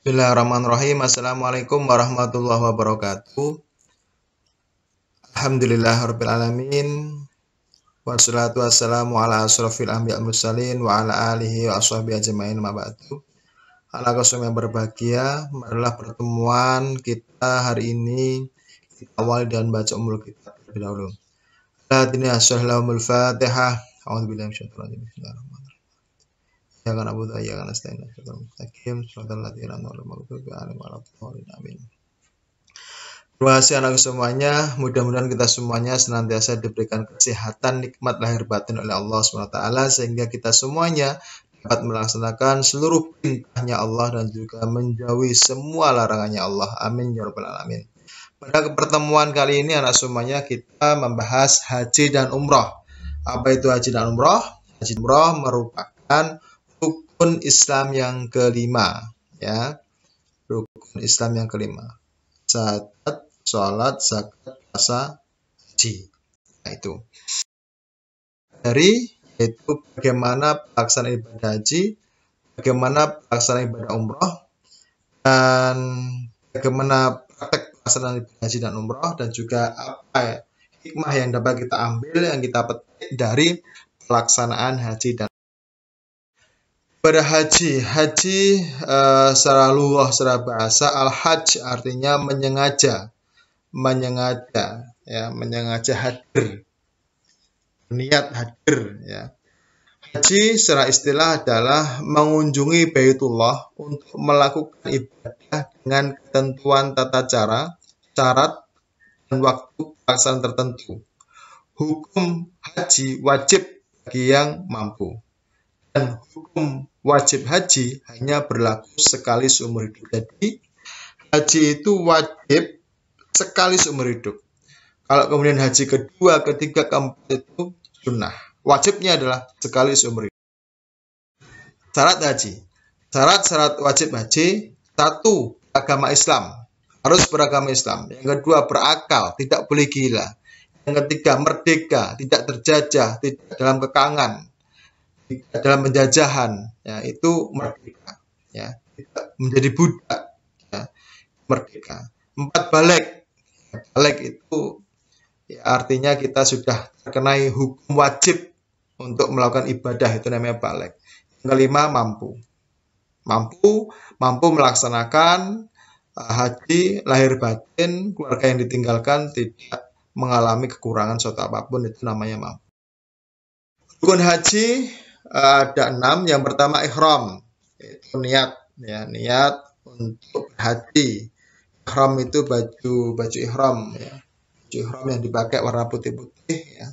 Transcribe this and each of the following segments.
Bismillahirrahmanirrahim. Assalamualaikum warahmatullahi wabarakatuh. Alhamdulillahirabbil alamin. Wassalatu wassalamu ala asrofil anbiya mursalin wa ala alihi wa ashabihi ajmain ma ba'du. Ala kaum yang berbahagia, marilah pertemuan kita hari ini kita awali dengan baca umul kitab terlebih dahulu. Hadini ashallamul fatihah. A'udzubillahi minasyaitonir rajim. Bismillahirrahmanirrahim. Ya kan Abu Dha ya kan Astain Mustaqim Shiratal ladzina an'amta 'alaihim amin. Terima kasih anak semuanya. Mudah-mudahan kita semuanya senantiasa diberikan kesehatan, nikmat lahir batin oleh Allah SWT, sehingga kita semuanya dapat melaksanakan seluruh perintahnya Allah dan juga menjauhi semua larangannya Allah. Amin ya rabbal alamin. Pada pertemuan kali ini anak semuanya kita membahas haji dan umroh. Apa itu haji dan umroh? Haji dan umroh merupakan rukun Islam yang kelima, ya. Rukun Islam yang kelima. Syahadat, sholat, zakat, puasa, haji. Nah, itu. Yaitu bagaimana pelaksanaan ibadah haji, bagaimana pelaksanaan ibadah umroh, dan bagaimana praktek pelaksanaan ibadah haji dan umroh, dan juga apa hikmah yang dapat kita ambil, yang kita petik dari pelaksanaan haji dan pada haji secara lughah, secara bahasa al-hajj artinya menyengaja ya, menyengaja hadir, niat hadir ya. Haji secara istilah adalah mengunjungi Baitullah untuk melakukan ibadah dengan ketentuan tata cara, syarat, dan waktu pelaksanaan tertentu. Hukum haji wajib bagi yang mampu. Dan hukum wajib haji hanya berlaku sekali seumur hidup. Jadi haji itu wajib sekali seumur hidup. Kalau kemudian haji kedua, ketiga, keempat itu sunnah. Wajibnya adalah sekali seumur hidup. Syarat haji. Syarat wajib haji. 1. Agama Islam. Harus beragama Islam. Yang kedua, berakal. Tidak boleh gila. Yang ketiga, merdeka. Tidak terjajah. Tidak dalam kekangan. Dalam penjajahan, ya, itu merdeka, ya, menjadi budak, ya, merdeka. 4. Balik itu ya, artinya kita sudah terkenai hukum wajib untuk melakukan ibadah, itu namanya balik. Yang 5. Mampu melaksanakan haji lahir batin, keluarga yang ditinggalkan tidak mengalami kekurangan suatu apapun, itu namanya mampu. Rukun haji ada 6. Yang pertama ihram, yaitu niat, ya, niat untuk berhaji. Ihram itu baju ihram, ya. Baju ihram yang dipakai warna putih-putih, ya.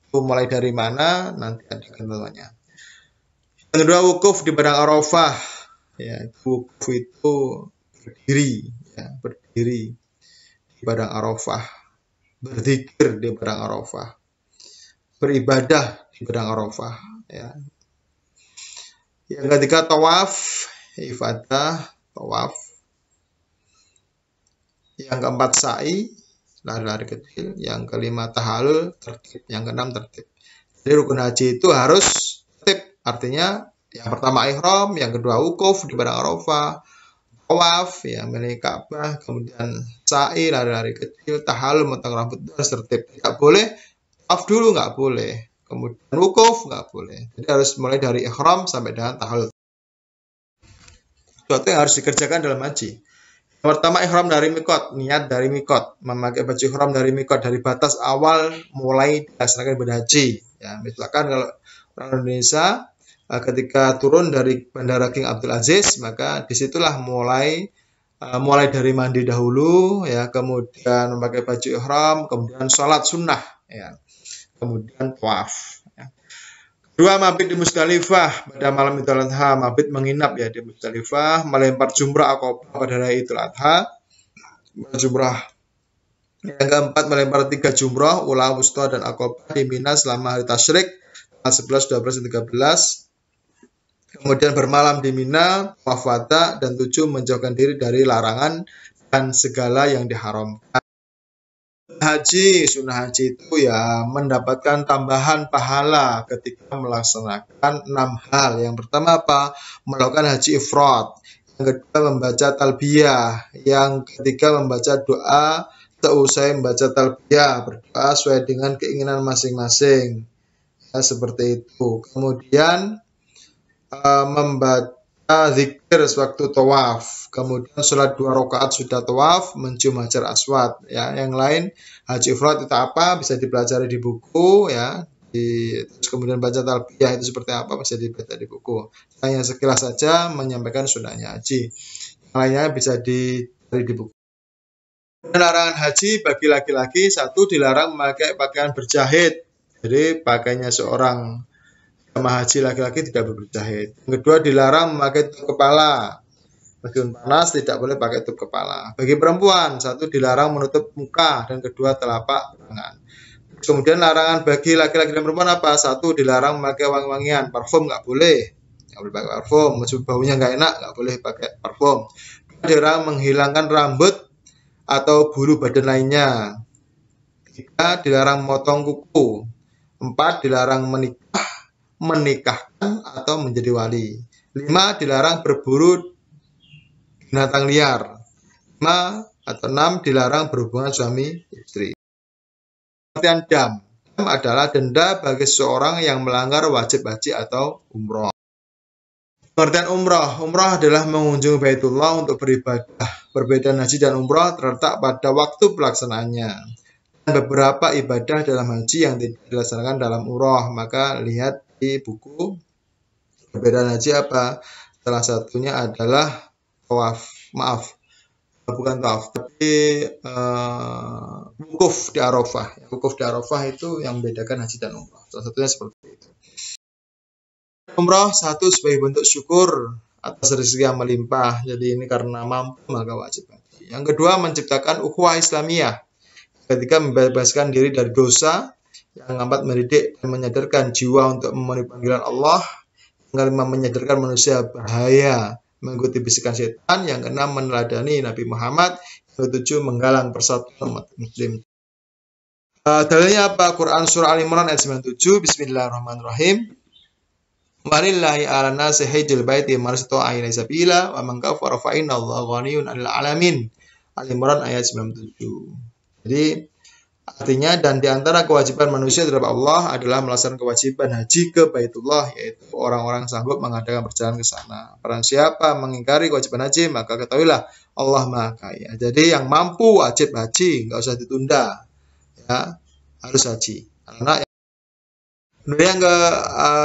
Itu mulai dari mana? Nanti ada ketentuannya. Yang kedua wukuf di padang Arafah, ya. Wukuf itu berdiri, ya, berdiri di padang Arafah, berzikir di padang Arafah, beribadah di padang Arafah, ya. Yang ketiga tawaf, ibadah, tawaf. Yang keempat sa'i, lari-lari kecil. Yang kelima tahallul, tertib. Yang keenam tertib. Jadi rukun haji itu harus tertib. Artinya yang pertama ihram, yang kedua wukuf di padang Arafah, tawaf, ya, melihat Ka'bah, kemudian sa'i, lari-lari kecil, tahallul, memotong rambut, harus tertib. Tidak boleh tawaf dulu, nggak boleh. Kemudian wukuf nggak boleh. Jadi harus mulai dari ihram sampai dengan tahallul. Sesuatu yang harus dikerjakan dalam haji. Yang pertama ihram dari mikot, niat dari mikot, memakai baju ihram dari mikot, dari batas awal mulai dilaksanakan ibadah haji. Ya, misalkan kalau orang Indonesia ketika turun dari Bandara King Abdul Aziz, maka disitulah mulai dari mandi dahulu, ya, kemudian memakai baju ihram, kemudian sholat sunnah, ya. Kemudian tawaf. Ya. Kedua, mabit di Musdalifah pada malam Idul Adha, mabit menginap, ya, di Musdalifah, melempar jumrah Aqabah pada hari Idul Adha, jumrah. Yang keempat, melempar 3 jumrah, Ula, Wusta, dan Aqabah di Mina selama hari tasyrik, 11, 12, dan 13. Kemudian bermalam di Mina, tawaf wada, dan 7, menjauhkan diri dari larangan dan segala yang diharamkan. Sunnah haji itu ya mendapatkan tambahan pahala ketika melaksanakan 6 hal. Yang pertama apa? Melakukan haji ifrad. yang kedua membaca talbiyah, yang ketiga membaca doa seusai membaca talbiyah, berdoa sesuai dengan keinginan masing-masing. Ya, seperti itu. Kemudian membaca zikir sewaktu tawaf, kemudian sholat 2 rakaat sudah tawaf, mencium hajar aswad. Ya, yang lain haji ifrad itu apa bisa dipelajari di buku, ya. Terus kemudian baca talbiyah itu seperti apa bisa dibaca di buku. Hanya sekilas saja menyampaikan sunahnya haji. Yang lainnya bisa dicari di buku. Larangan haji bagi laki-laki, satu, dilarang memakai pakaian berjahit. Jadi pakainya seorang jamaah haji laki-laki tidak berjahit. Yang kedua, dilarang memakai tutup kepala. Meskipun panas tidak boleh pakai tutup kepala. Bagi perempuan, satu, dilarang menutup muka, dan kedua, telapak tangan. Kemudian larangan bagi laki-laki dan perempuan apa? Satu, dilarang memakai wangi-wangian, parfum nggak boleh pakai parfum, meskipun baunya nggak enak nggak boleh pakai parfum. Dilarang menghilangkan rambut atau bulu badan lainnya. Tiga, dilarang memotong kuku. Empat, dilarang menikahkan atau menjadi wali. Lima, dilarang berburu binatang liar. 6, dilarang berhubungan suami istri. Pengertian dam adalah denda bagi seseorang yang melanggar wajib haji atau umroh. Pengertian umroh. Umroh adalah mengunjungi Baitullah untuk beribadah. Perbedaan haji dan umroh terletak pada waktu pelaksanaannya. Dan beberapa ibadah dalam haji yang tidak dilaksanakan dalam umroh. Maka lihat di buku perbedaan haji apa. Salah satunya adalah bukan tawaf, tapi wukuf di Arafah. Wukuf di Arafah itu yang membedakan haji dan umrah. Salah satunya seperti itu. Umrah satu sebagai bentuk syukur atas rezeki yang melimpah. Jadi ini karena mampu maka wajib haji. Yang kedua, menciptakan ukhuwah Islamiyah. Ketika membebaskan diri dari dosa, yang keempat mendidik dan menyadarkan jiwa untuk memenuhi panggilan Allah. Yang kelima, menyadarkan manusia bahaya mengikuti bisikan setan. Yang keenam, meneladani Nabi Muhammad. Yang ketujuh, menggalang persatuan umat muslim. Dalilnya apa? Quran surah Al-Imran ayat 97. Bismillahirrahmanirrahim. Walillahi 'alan nasi hajjul baiti man istata'a ilaihi sabila wa man kafara fa innallaha ghaniyyun 'anil 'alamin. Al-Imran ayat 97. Jadi artinya, dan di antara kewajiban manusia terhadap Allah adalah melaksanakan kewajiban haji ke Baitullah, yaitu orang-orang sanggup mengadakan perjalanan ke sana. Barang siapa mengingkari kewajiban haji, maka ketahuilah Allah Maha Kaya. Jadi yang mampu wajib haji, nggak usah ditunda, ya, harus haji. Karena yang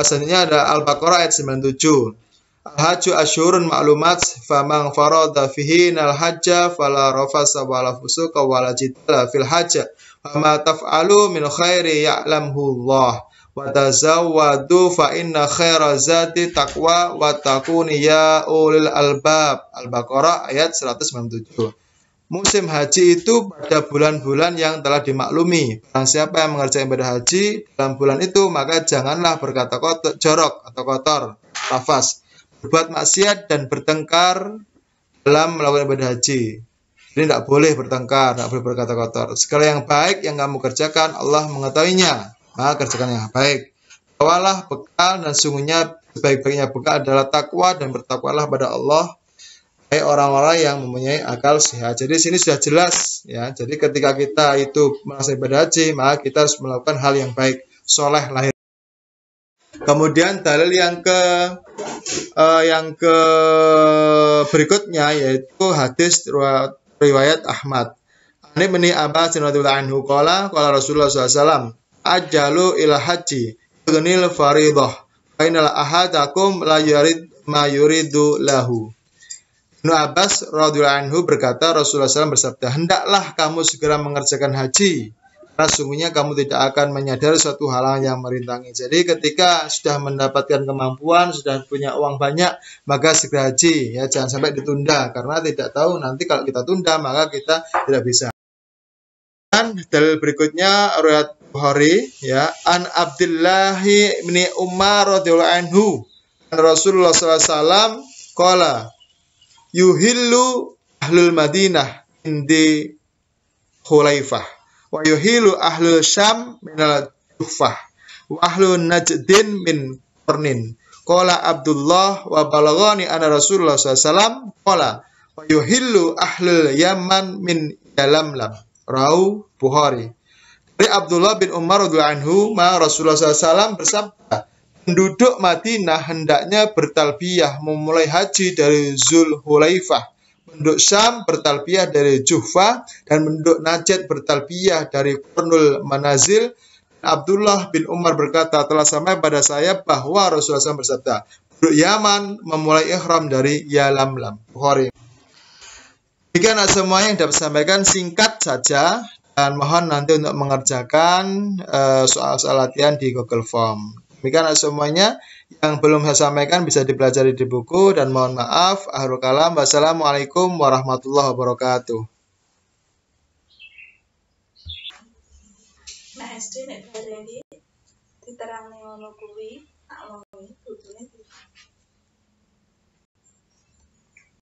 selanjutnya ada Al-Baqarah ayat 97. Al-hajju asyurun ma'lumat faman farada fihi nal hajja fala rafasa wala fusuqa wala jidala fil hajj wa ma taf'alu min khairi ya'lamhu Allah wa tazawwadu fa inna khaira zati taqwa wa takuni ya ulil albab. Al-Baqarah ayat 197. Musim haji itu pada bulan-bulan yang telah dimaklumi. Barang siapa yang mengerjakan ibadah haji dalam bulan itu, maka janganlah berkata jorok atau kotor, rafas, berbuat maksiat dan bertengkar dalam melakukan ibadah haji. Jadi tidak boleh bertengkar, tidak boleh berkata kotor. Segala yang baik yang kamu kerjakan, Allah mengetahuinya. Maka kerjakan yang baik. Bawalah bekal, dan sungguhnya sebaik-baiknya bekal adalah takwa, dan bertakwalah pada Allah, orang-orang yang mempunyai akal sehat. Jadi sini sudah jelas, ya. Jadi ketika kita itu melaksanakan ibadah haji, maka kita harus melakukan hal yang baik, soleh lahir. Kemudian dalil yang ke berikutnya yaitu hadis riwayat Ahmad. Ini bani Abbas radhiyallahu anhu qala Rasulullah SAW, ajalu ila haji ghnil faridah fa innal ahadakum la yurid ma yuridu lahu. Ibnu Abbas radhiyallahu anhu berkata, Rasulullah SAW bersabda, hendaklah kamu segera mengerjakan haji, karena sungguhnya kamu tidak akan menyadari suatu hal yang merintangi. Jadi ketika sudah mendapatkan kemampuan, sudah punya uang banyak, maka segera haji, ya, jangan sampai ditunda, karena tidak tahu nanti kalau kita tunda maka kita tidak bisa. Dan dalil berikutnya riwayat Bukhari, ya, an Abdullah bin Umar radhiyallahu anhu, Rasulullah SAW qala yuhillu ahlul Madinah indi Khulaifah wa yuhillu ahlul Syam minal Juhfah wa ahlul Najdin min Qarnin Qala Abdullah wa balaghani anna Rasulullah SAW qala wa yuhillu ahlul Yaman min Yalamlam. Rawi Bukhari. Dari Abdullah bin Umar radhiyallahu anhu, Rasulullah SAW bersabda, penduduk Madinah hendaknya bertalbiyah memulai haji dari Zulhulaifah, penduduk Syam bertalbiyah dari Juhfah, dan penduduk Najd bertalbiyah dari Qurnul Manazil. Abdullah bin Umar berkata, telah sampai pada saya bahwa Rasulullah SAW bersabda, penduduk Yaman memulai ihram dari Yalamlam. Bukhari. Demikian semuanya yang dapat sampaikan, singkat saja, dan mohon nanti untuk mengerjakan soal-soal latihan di Google Form. Demikian semuanya yang belum saya sampaikan bisa dipelajari di buku, dan mohon maaf. Akhirul kalam. Wassalamualaikum warahmatullahi wabarakatuh. Nah, SD nek bareng iki diterangne ngono kuwi.